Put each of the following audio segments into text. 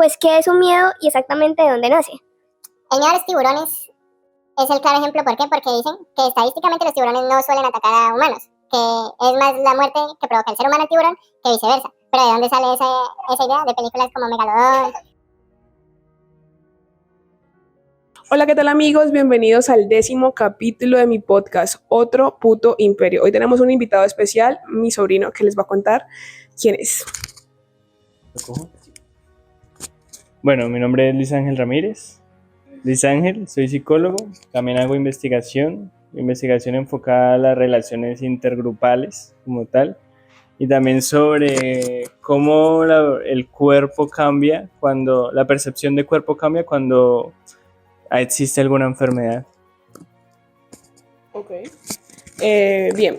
pues qué es un miedo y exactamente de dónde nace. El miedo a los tiburones es el claro ejemplo. ¿Por qué? Porque dicen que estadísticamente los tiburones no suelen atacar a humanos, que es más la muerte que provoca el ser humano al tiburón que viceversa. Pero ¿de dónde sale esa idea? De películas como Megalodón. Hola, ¿qué tal amigos? Bienvenidos al 10º capítulo de mi podcast, Otro Puto Imperio. Hoy tenemos un invitado especial, mi sobrino, que les va a contar quién es. Bueno, mi nombre es Luis Ángel Ramírez. Luis Ángel, soy psicólogo, también hago investigación enfocada a las relaciones intergrupales como tal, y también sobre cómo el cuerpo cambia cuando, la percepción de cuerpo cambia cuando existe alguna enfermedad. Ok. Bien.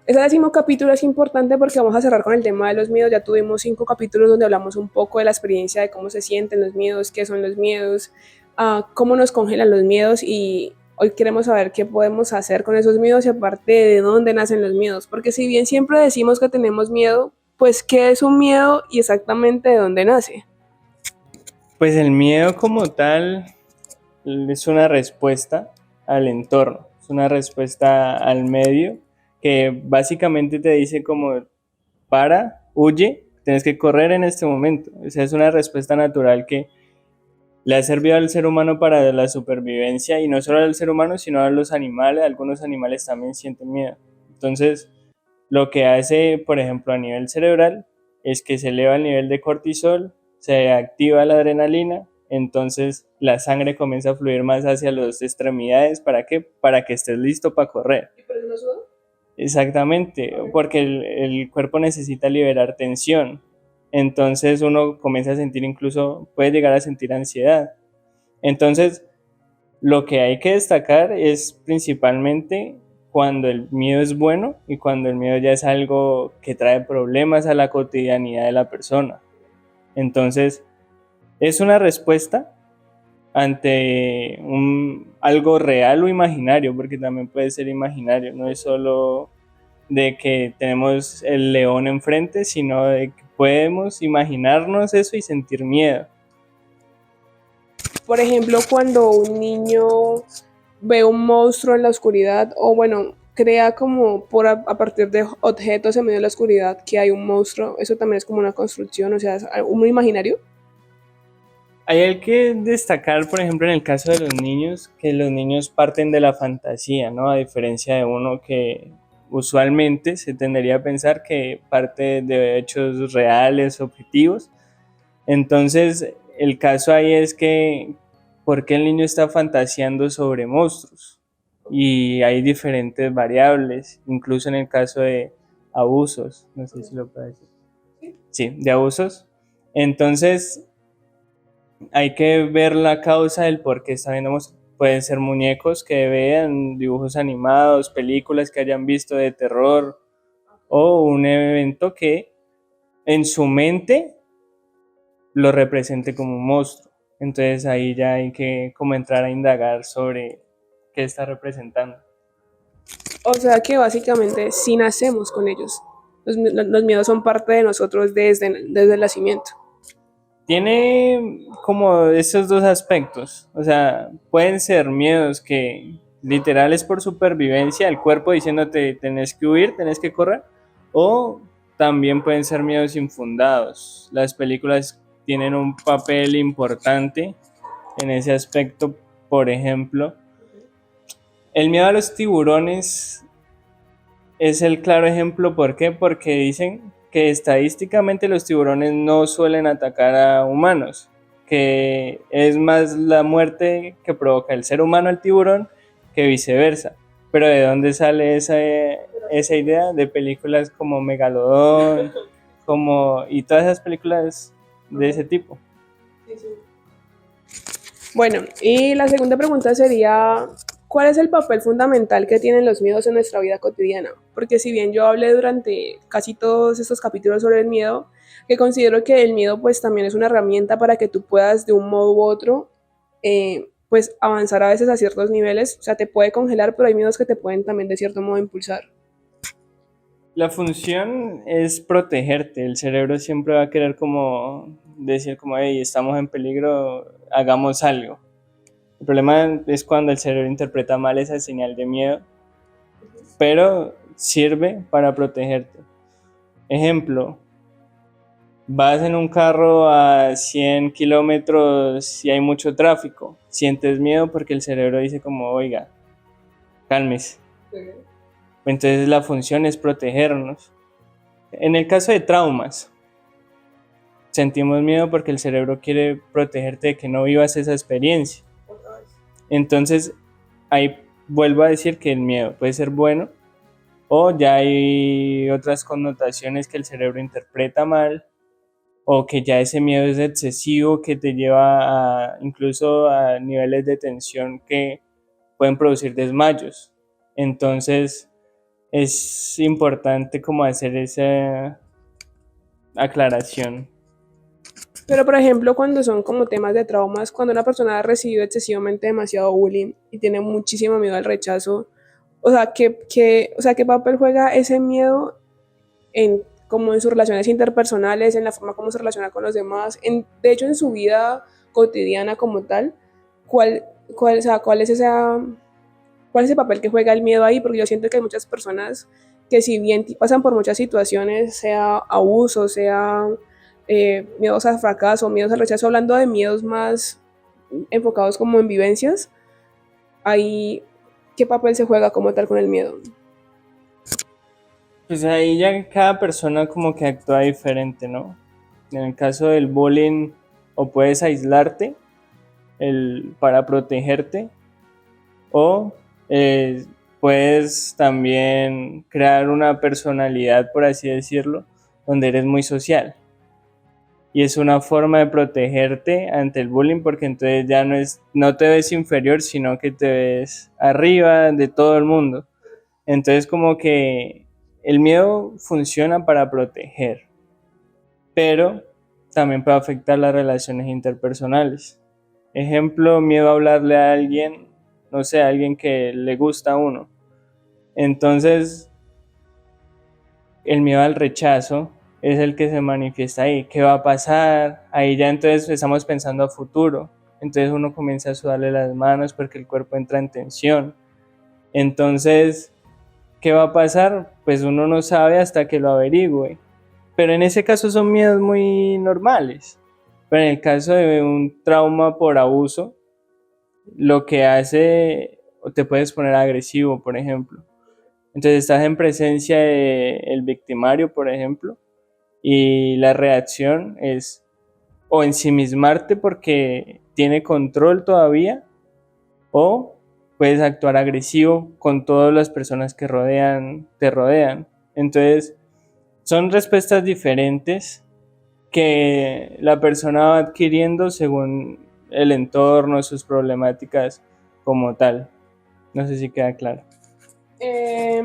Este 10º capítulo es importante porque vamos a cerrar con el tema de los miedos. Ya tuvimos 5 capítulos donde hablamos un poco de la experiencia de cómo se sienten los miedos, qué son los miedos, cómo nos congelan los miedos, y hoy queremos saber qué podemos hacer con esos miedos y aparte de dónde nacen los miedos. Porque si bien siempre decimos que tenemos miedo, pues ¿qué es un miedo y exactamente de dónde nace? Pues el miedo como tal es una respuesta al entorno, es una respuesta al medio que básicamente te dice como huye, tienes que correr en este momento. O sea, es una respuesta natural que le ha servido al ser humano para la supervivencia, y no solo al ser humano, sino a los animales. Algunos animales también sienten miedo. Entonces, lo que hace, por ejemplo, a nivel cerebral, es que se eleva el nivel de cortisol, se activa la adrenalina, entonces la sangre comienza a fluir más hacia las extremidades. ¿Para qué? Para que estés listo para correr. ¿Y por eso no suda? Exactamente, porque el cuerpo necesita liberar tensión. Entonces uno comienza a sentir, incluso puede llegar a sentir ansiedad. Entonces, lo que hay que destacar es principalmente cuando el miedo es bueno y cuando el miedo ya es algo que trae problemas a la cotidianidad de la persona. Entonces, es una respuesta ante algo real o imaginario, porque también puede ser imaginario, no es solo de que tenemos el león enfrente, sino de que podemos imaginarnos eso y sentir miedo. Por ejemplo, cuando un niño ve un monstruo en la oscuridad, o bueno, crea como a partir de objetos en medio de la oscuridad que hay un monstruo, eso también es como una construcción, o sea, es un imaginario. Hay que destacar, por ejemplo, en el caso de los niños, que los niños parten de la fantasía, ¿no? A diferencia de uno que usualmente se tendería a pensar que parte de hechos reales, objetivos. Entonces, el caso ahí es que, ¿por qué el niño está fantaseando sobre monstruos? Y hay diferentes variables, incluso en el caso de abusos, no sé si lo puedo decir. Sí, de abusos. Entonces, hay que ver la causa del por qué está viendo monstruos. Pueden ser muñecos que vean, dibujos animados, películas que hayan visto de terror, o un evento que en su mente lo represente como un monstruo. Entonces ahí ya hay que como entrar a indagar sobre qué está representando. O sea que básicamente sí nacemos con ellos. Los miedos son parte de nosotros desde el nacimiento. Tiene como esos dos aspectos. O sea, pueden ser miedos que literal es por supervivencia, el cuerpo diciéndote tenés que huir, tenés que correr, o también pueden ser miedos infundados. Las películas tienen un papel importante en ese aspecto. Por ejemplo, el miedo a los tiburones es el claro ejemplo. ¿Por qué? Porque dicen que estadísticamente los tiburones no suelen atacar a humanos, que es más la muerte que provoca el ser humano al tiburón que viceversa. Pero ¿de dónde sale esa idea? De películas como Megalodón, y todas esas películas de ese tipo. Bueno, y la segunda pregunta sería, ¿cuál es el papel fundamental que tienen los miedos en nuestra vida cotidiana? Porque si bien yo hablé durante casi todos estos capítulos sobre el miedo, que considero que el miedo pues también es una herramienta para que tú puedas de un modo u otro pues avanzar a veces a ciertos niveles. O sea, te puede congelar, pero hay miedos que te pueden también de cierto modo impulsar. La función es protegerte. El cerebro siempre va a querer como decir como, hey, estamos en peligro, hagamos algo. El problema es cuando el cerebro interpreta mal esa señal de miedo, pero sirve para protegerte. Ejemplo, vas en un carro a 100 kilómetros y hay mucho tráfico, sientes miedo porque el cerebro dice como, oiga, cálmese. Entonces la función es protegernos. En el caso de traumas, sentimos miedo porque el cerebro quiere protegerte de que no vivas esa experiencia. Entonces, ahí vuelvo a decir que el miedo puede ser bueno o ya hay otras connotaciones que el cerebro interpreta mal o que ya ese miedo es excesivo que te lleva incluso a niveles de tensión que pueden producir desmayos. Entonces, es importante como hacer esa aclaración. Pero, por ejemplo, cuando son como temas de traumas, cuando una persona ha recibido excesivamente demasiado bullying y tiene muchísimo miedo al rechazo, o sea, ¿qué papel juega ese miedo en, como en sus relaciones interpersonales, en la forma como se relaciona con los demás, de hecho, en su vida cotidiana como tal? ¿Cuál, o sea, cuál es el papel que juega el miedo ahí? Porque yo siento que hay muchas personas que si bien pasan por muchas situaciones, sea abuso, sea miedos al fracaso, miedos al rechazo, hablando de miedos más enfocados como en vivencias, ahí, ¿qué papel se juega como tal con el miedo? Pues ahí ya cada persona como que actúa diferente, ¿no? En el caso del bullying, o puedes aislarte para protegerte, o eh, puedes también crear una personalidad, por así decirlo, donde eres muy social. Y es una forma de protegerte ante el bullying porque entonces ya no te ves inferior, sino que te ves arriba de todo el mundo. Entonces como que el miedo funciona para proteger, pero también puede afectar las relaciones interpersonales. Ejemplo, miedo a hablarle a alguien, no sé, a alguien que le gusta a uno. Entonces, el miedo al rechazo es el que se manifiesta ahí. ¿Qué va a pasar? Ahí ya entonces estamos pensando a futuro. Entonces uno comienza a sudarle las manos porque el cuerpo entra en tensión. Entonces, ¿qué va a pasar? Pues uno no sabe hasta que lo averigüe. Pero en ese caso son miedos muy normales. Pero en el caso de un trauma por abuso, lo que hace, o te puedes poner agresivo, por ejemplo. Entonces estás en presencia del victimario, por ejemplo, y la reacción es o ensimismarte porque tiene control todavía, o puedes actuar agresivo con todas las personas que te rodean. Entonces, son respuestas diferentes que la persona va adquiriendo según el entorno, sus problemáticas como tal. No sé si queda claro. Eh,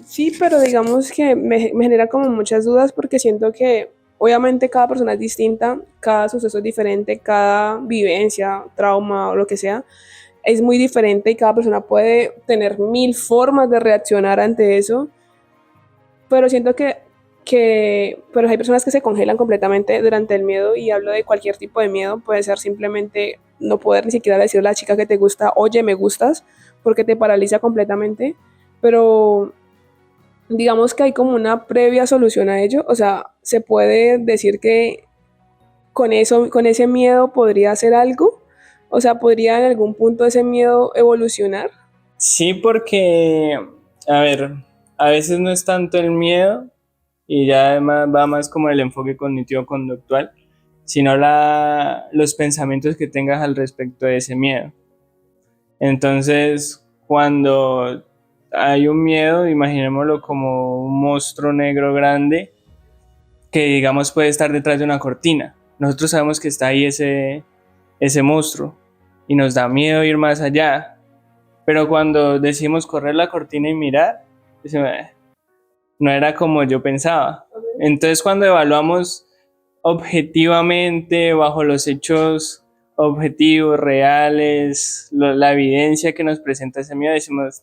sí, pero digamos que me genera como muchas dudas porque siento que obviamente cada persona es distinta, cada suceso es diferente, cada vivencia, trauma o lo que sea es muy diferente y cada persona puede tener mil formas de reaccionar ante eso, pero siento pero hay personas que se congelan completamente durante el miedo y hablo de cualquier tipo de miedo, puede ser simplemente no poder ni siquiera decirle a la chica que te gusta, oye, me gustas, porque te paraliza completamente, pero digamos que hay como una previa solución a ello, o sea, se puede decir que con eso, con ese miedo podría hacer algo, o sea, podría en algún punto ese miedo evolucionar. Sí, porque, a ver, a veces no es tanto el miedo y ya además va más como el enfoque cognitivo-conductual, sino los pensamientos que tengas al respecto de ese miedo. Entonces, cuando hay un miedo, imaginémoslo como un monstruo negro grande que digamos puede estar detrás de una cortina. Nosotros sabemos que está ahí ese monstruo y nos da miedo ir más allá. Pero cuando decimos correr la cortina y mirar, decimos, no era como yo pensaba. Entonces cuando evaluamos objetivamente, bajo los hechos objetivos, reales, la evidencia que nos presenta ese miedo, decimos,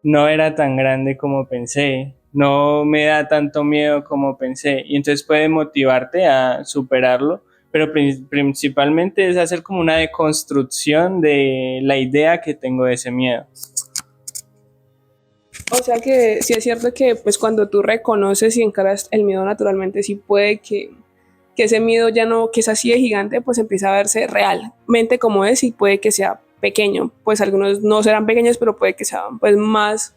no era tan grande como pensé, no me da tanto miedo como pensé. Y entonces puede motivarte a superarlo pero principalmente es hacer como una deconstrucción de la idea que tengo de ese miedo. O sea que sí es cierto que pues cuando tú reconoces y encaras el miedo naturalmente, sí puede que ese miedo ya no, que es así de gigante, pues empieza a verse realmente como es y puede que sea pequeño. Pues algunos no serán pequeños, pero puede que sean pues más,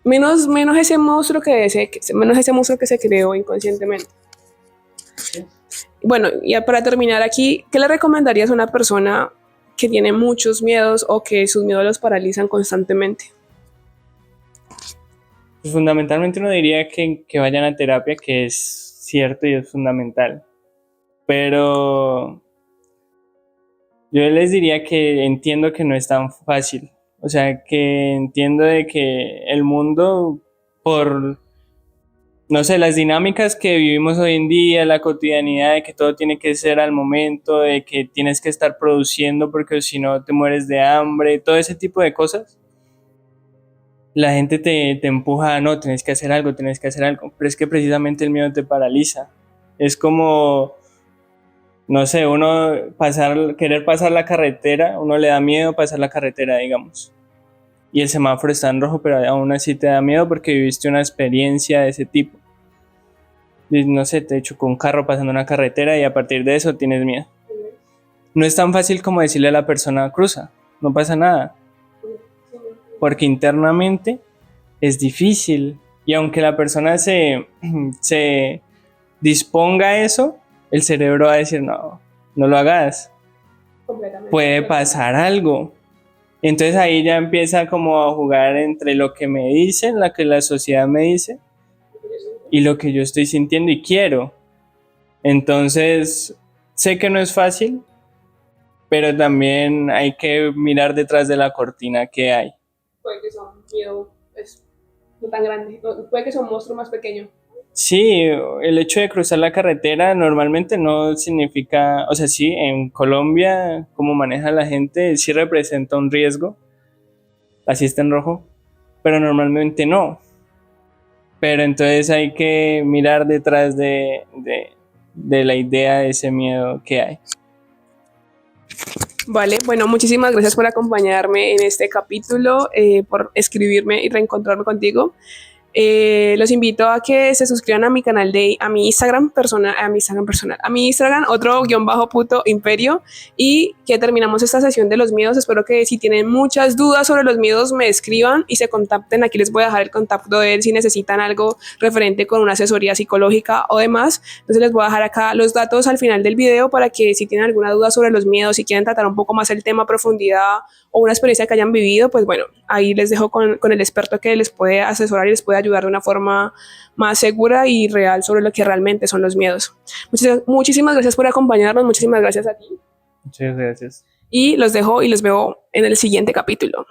menos ese monstruo menos ese monstruo que se creó inconscientemente. Bueno, ya para terminar aquí, ¿qué le recomendarías a una persona que tiene muchos miedos o que sus miedos los paralizan constantemente? Pues fundamentalmente uno diría que vayan a terapia, que es cierto y es fundamental. Pero yo les diría que entiendo que no es tan fácil. O sea, que entiendo de que el mundo, por, no sé, las dinámicas que vivimos hoy en día, la cotidianidad de que todo tiene que ser al momento, de que tienes que estar produciendo porque si no te mueres de hambre, todo ese tipo de cosas, la gente te empuja a no, tienes que hacer algo, pero es que precisamente el miedo te paraliza. Es como, no sé, querer pasar la carretera, uno le da miedo pasar la carretera, digamos. Y el semáforo está en rojo, pero aún así te da miedo porque viviste una experiencia de ese tipo. Y, no sé, te chocó un carro pasando una carretera y a partir de eso tienes miedo. No es tan fácil como decirle a la persona, cruza, no pasa nada. Porque internamente es difícil. Y aunque la persona se disponga a eso, el cerebro va a decir, no, no lo hagas. Puede pasar algo. Entonces ahí ya empieza como a jugar entre lo que me dicen, lo que la sociedad me dice y lo que yo estoy sintiendo y quiero. Entonces sé que no es fácil, pero también hay que mirar detrás de la cortina que hay. Puede que sea un miedo no tan grande, puede que sea un monstruo más pequeño. Sí, el hecho de cruzar la carretera normalmente no significa, o sea, sí, en Colombia, como maneja la gente, sí representa un riesgo, así está en rojo, pero normalmente no. Pero entonces hay que mirar detrás de la idea de ese miedo que hay. Vale, bueno, muchísimas gracias por acompañarme en este capítulo, por escribirme y reencontrarme contigo. Los invito a que se suscriban a mi canal a mi Instagram personal, a mi Instagram, otro guión bajo puto imperio, y que terminamos esta sesión de los miedos. Espero que si tienen muchas dudas sobre los miedos me escriban y se contacten. Aquí les voy a dejar el contacto de él si necesitan algo referente con una asesoría psicológica o demás. Entonces les voy a dejar acá los datos al final del video para que si tienen alguna duda sobre los miedos, si quieren tratar un poco más el tema a profundidad o una experiencia que hayan vivido, pues bueno, ahí les dejo con el experto que les puede asesorar y les puede ayudar de una forma más segura y real sobre lo que realmente son los miedos. Muchísimas gracias por acompañarnos, muchísimas gracias a ti. Muchas gracias. Y los dejo y los veo en el siguiente capítulo.